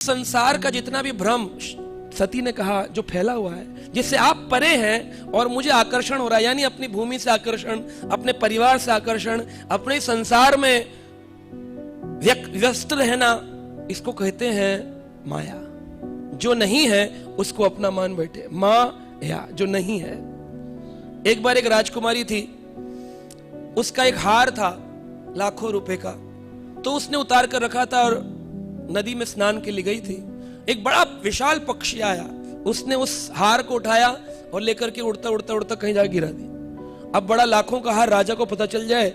संसार का जितना भी भ्रम, सती ने कहा, जो फैला हुआ है, जिससे आप परे हैं और मुझे आकर्षण हो रहा है, यानी अपनी भूमि से आकर्षण, अपने परिवार से आकर्षण, अपने संसार में व्यस्त रहना, इसको कहते हैं माया। जो नहीं है उसको अपना मान बैठे, माया जो नहीं है। एक बार एक राजकुमारी थी, उसका एक हार था लाखों रुपए का, तो उसने उतार कर रखा था और नदी में स्नान के लिए गई थी। एक बड़ा विशाल पक्षी आया, उसने उस हार को उठाया और लेकर के उड़ता उड़ता उड़ता कहीं जाकर गिरा दिया। अब बड़ा लाखों का हार राजा को पता चल जाए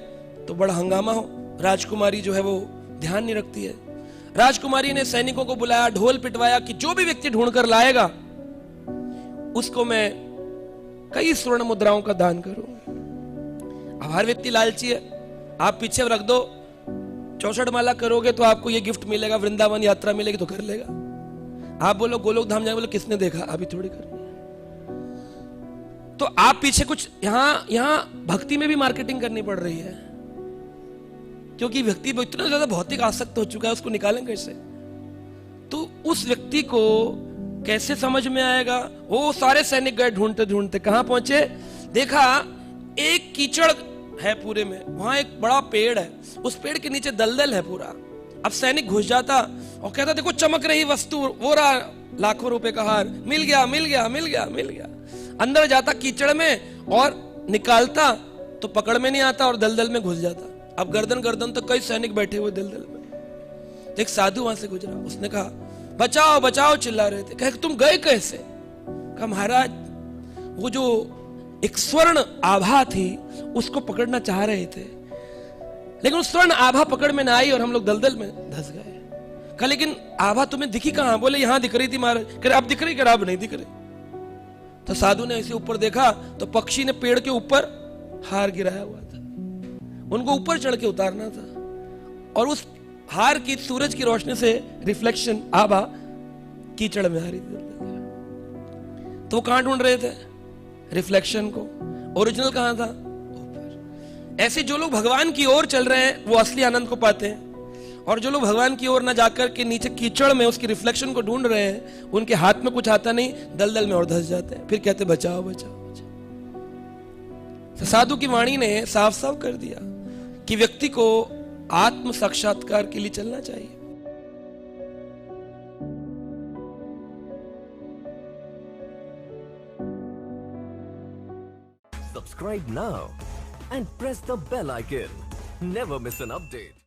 तो बड़ा हंगामा हो। राजकुमारी जो है वो ध्यान नहीं रखती है। राजकुमारी ने सैनिकों को बुलाया, ढोल पिटवाया कि जो भी व्यक्ति ढूंढ कर लाएगा उसको मैं कई स्वर्ण मुद्राओं का दान करूंगा। अब हर व्यक्ति लालची है, आप पीछे रख दो, 64 माला करोगे तो आपको ये गिफ्ट मिलेगा, वृंदावन यात्रा मिलेगी तो कर लेगा। आप बोलो गोलोक धाम जाएंगे, बोलो किसने देखा, अभी थोड़ी करनी है। तो आप पीछे कुछ यहां भक्ति में भी मार्केटिंग करनी पड़ रही है, क्योंकि व्यक्ति इतना ज्यादा भौतिक आसक्त हो चुका है, उसको निकालें कैसे? तो उस व्यक्ति को कैसे समझ में आएगा? वो सारे सैनिक गए ढूंढते ढूंढते, कहां पहुंचे? देखा एक कीचड़ है पूरे में, वहां एक बड़ा पेड़ है, उस पेड़ के नीचे दलदल है पूरा। अब सैनिक घुस जाता और कहता देखो चमक रही वस्तु, वो रहा लाखों रुपए का हार, मिल गया मिल गया मिल गया मिल गया। अंदर जाता कीचड़ में और निकालता तो पकड़ में नहीं आता और दलदल में घुस जाता। अब गर्दन गर्दन तक कई सैनिक बैठे हुए दलदल में। तो एक साधु वहां से गुजरा, उसने कहा बचाओ बचाओ चिल्ला रहे थे। कहे तुम गए कैसे? कहा महाराज वो जो एक स्वर्ण आभा थी उसको पकड़ना चाह रहे थे, लेकिन उस स्वर्ण आभा पकड़ में ना आई और हम लोग दलदल में धंस गए। कहा लेकिन आभा तुम्हें दिखी कहां? बोले यहां दिख रही थी महाराज। कह अब दिख रही? कह अब नहीं दिख रही। तो साधु ने ऐसे ऊपर देखा तो पक्षी ने पेड़ के ऊपर हार गिराया हुआ था, उनको ऊपर चढ़ के उतारना था और उस हार की सूरज की रोशनी से रिफ्लेक्शन आभा कीचड़ में आ रही थी। तो वो कहां ढूंढ रहे थे? रिफ्लेक्शन को। ओरिजिनल कहां था? ऊपर। ऐसे जो लोग भगवान की ओर चल रहे हैं वो असली आनंद को पाते हैं, और जो लोग भगवान की ओर ना जाकर के नीचे कीचड़ में उसकी रिफ्लेक्शन को ढूंढ रहे हैं, उनके हाथ में कुछ आता नहीं, दलदल में और धंस जाते हैं, फिर कहते बचाओ बचाओ बचाओ। तो साधु की वाणी ने साफ साफ कर दिया कि व्यक्ति को आत्म साक्षात्कार के लिए चलना चाहिए। Subscribe now and press the bell icon. Never miss an update.